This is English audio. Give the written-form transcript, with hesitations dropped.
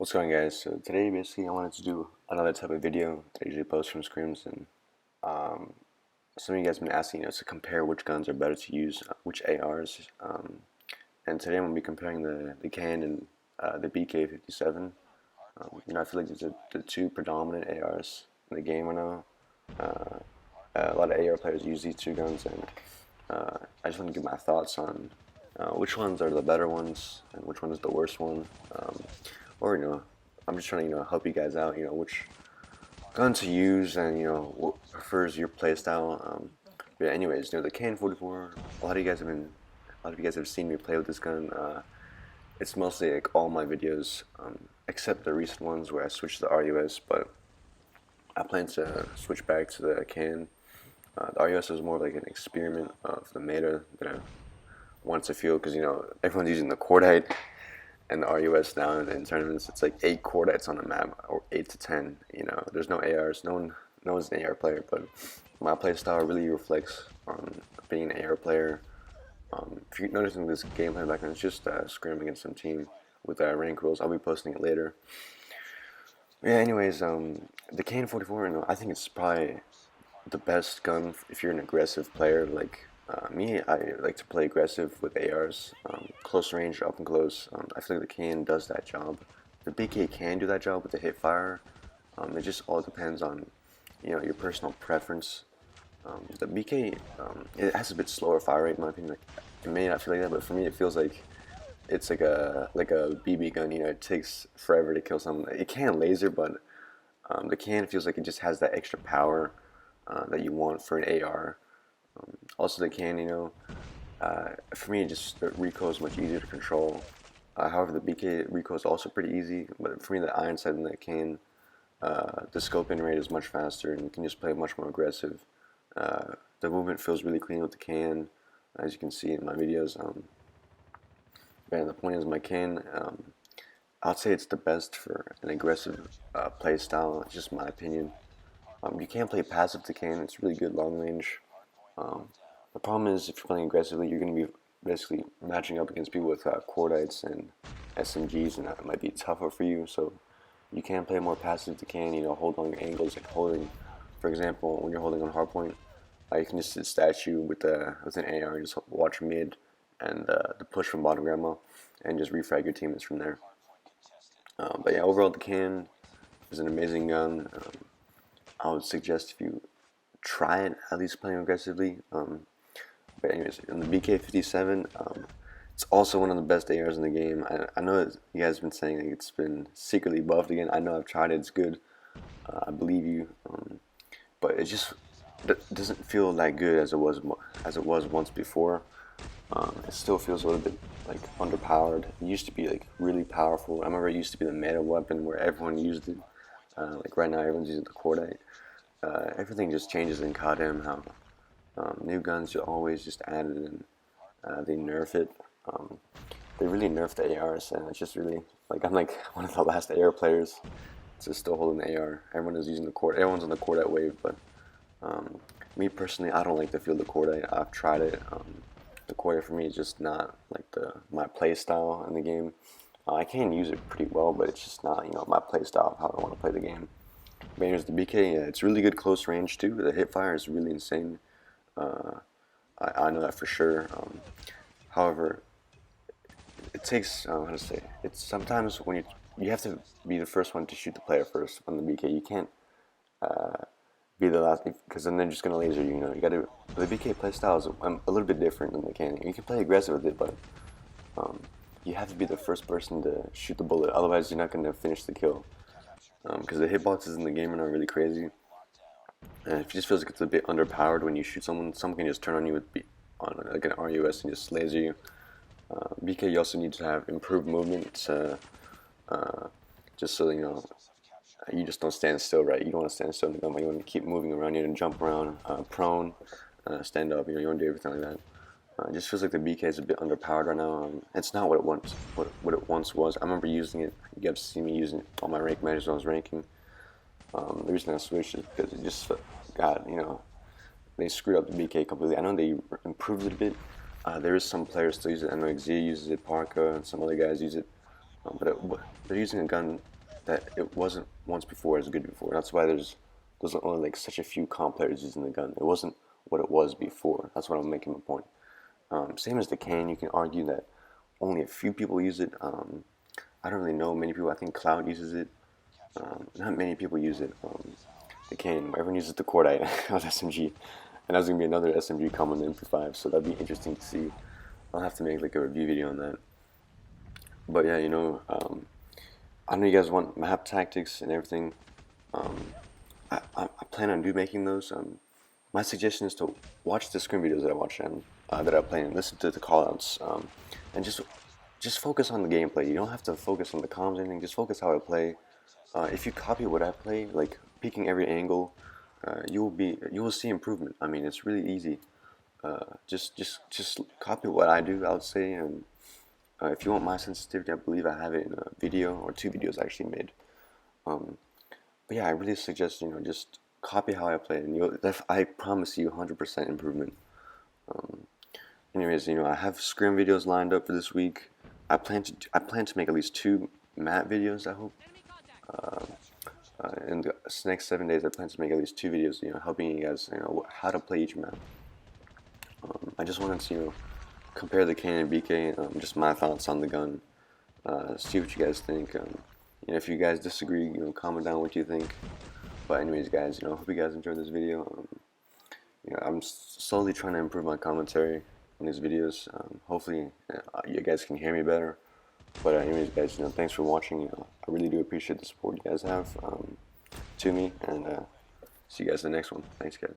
What's going on, guys? So today basically I wanted to do another type of video that I usually post from scrims, and um, some of you guys have been asking to compare which guns are better to use, which ARs, and today I'm going to be comparing the KN and the BK-57. I feel like these are the two predominant ARs in the game right now. A lot of AR players use these two guns, and I just want to give my thoughts on which ones are the better ones and which one is the worst one. Or I'm just trying to help you guys out. Which gun to use, and what prefers your playstyle. But anyways, the KN-44. A lot of you guys have seen me play with this gun. It's mostly like all my videos, except the recent ones where I switched to the RUS. But I plan to switch back to the KN. The RUS is more like an experiment of the meta that I want to feel, because everyone's using the cordite. And the RUS now in tournaments, it's like 8 cordites on the map, or 8 to 10. There's no ARs. No one's an AR player, but my play style really reflects on being an AR player. If you're noticing this gameplay background, it's just scrimming against some team with rank rules. I'll be posting it later. Yeah. Anyways, the KN-44, I think it's probably the best gun if you're an aggressive player. Like me, I like to play aggressive with ARs, close range, up and close. I feel like the KN does that job. The BK can do that job with the hip fire. It just all depends on your personal preference. The BK, it has a bit slower fire rate in my opinion. Like, it may not feel like that, but for me it feels like it's like a BB gun. It takes forever to kill something. It can laser, but the KN feels like it just has that extra power that you want for an AR. Also, the KN, for me, the recoil is much easier to control. However, the BK recoil is also pretty easy, but for me, the iron sight in the KN, the scope in rate is much faster, and you can just play much more aggressive. The movement feels really clean with the KN, as you can see in my videos. And the point is, my KN, I'd say it's the best for an aggressive play style. It's just my opinion. You can play passive to KN. It's really good long range. The problem is, if you're playing aggressively, you're going to be basically matching up against people with cordites and SMGs, and that might be tougher for you. So you can play more passive to KN, hold on your angles, like holding, for example, when you're holding on hardpoint, you can just sit statue with an AR and just watch mid and the push from bottom grandma, and just refrag your teammates from there. But yeah, overall, the KN is an amazing gun. I would suggest if you try it, at least playing aggressively. But anyways, in the BK-57, it's also one of the best ARs in the game. I know you guys have been saying like it's been secretly buffed again. I know I've tried it, it's good. I believe you. But it just doesn't feel that good as it was once before. It still feels a little bit like underpowered. It used to be like really powerful. I remember it used to be the meta weapon where everyone used it. Like right now, everyone's using the cordite. Everything just changes in COD. How new guns are always just added, and they nerf it. They really nerfed the ARs, and it's just really like I'm like one of the last AR players to still hold an AR. Everyone is using the cordite. Everyone's on the cordite wave, but me personally, I don't like the feel of the cordite. I've tried it. The cordite for me is just not like my play style in the game. I can use it pretty well, but it's just not my play style of how I want to play the game. But here's the BK. It's really good close range too. The hip fire is really insane. I know that for sure. However, it takes how to say. It's sometimes when you have to be the first one to shoot the player first on the BK. You can't be the last, because then they're just gonna laser you. You got to. The BK playstyle is a little bit different than the KN. You can play aggressive with it, but you have to be the first person to shoot the bullet. Otherwise, you're not gonna finish the kill. Because the hitboxes in the game are not really crazy, and it just feels like it's a bit underpowered when you shoot someone. Someone can just turn on you with like an RUS and just laser you. BK, you also need to have improved movement, just so you just don't stand still, right? You don't want to stand still in the gun, but you want to keep moving around. You want to jump around, prone, stand up. You want to do everything like that. It just feels like the BK is a bit underpowered right now. It's not what it once was. I remember using it. You guys see me using it on my rank matches when I was ranking. The reason I switched is because it just got they screwed up the BK completely. I know they improved it a bit. There is some players still use it. I know Z uses it, Parka, and some other guys use it. But they're using a gun that it wasn't once before as good before. That's why there's only like such a few comp players using the gun. It wasn't what it was before. That's what I'm making my point. Same as the cane, you can argue that only a few people use it. I don't really know many people. I think Cloud uses it. Not many people use it. The cane, everyone uses the Cordite of SMG, and there's gonna be another SMG coming in MP5, so that'd be interesting to see. I'll have to make like a review video on that. But yeah, I know you guys want map tactics and everything. I plan on making those. My suggestion is to watch the screen videos that I watch and that I play and listen to the callouts, and just focus on the gameplay. You don't have to focus on the comms or anything. Just focus how I play. If you copy what I play, like peeking every angle, you will see improvement. I mean, it's really easy. Just copy what I do, I would say. And if you want my sensitivity, I believe I have it in a video or two videos I actually made. But yeah, I really suggest just copy how I play, and I promise you 100% improvement. Anyways, I have scrim videos lined up for this week. I plan to make at least 2 map videos, I hope. In the next 7 days, I plan to make at least 2 videos, helping you guys, how to play each map. I just wanted to, compare the KN and BK, just my thoughts on the gun. See what you guys think. If you guys disagree, comment down what you think. But anyways, guys, hope you guys enjoyed this video. I'm slowly trying to improve my commentary on these videos. Hopefully, you guys can hear me better. But anyways, guys, thanks for watching. I really do appreciate the support you guys have to me, and see you guys in the next one. Thanks, guys.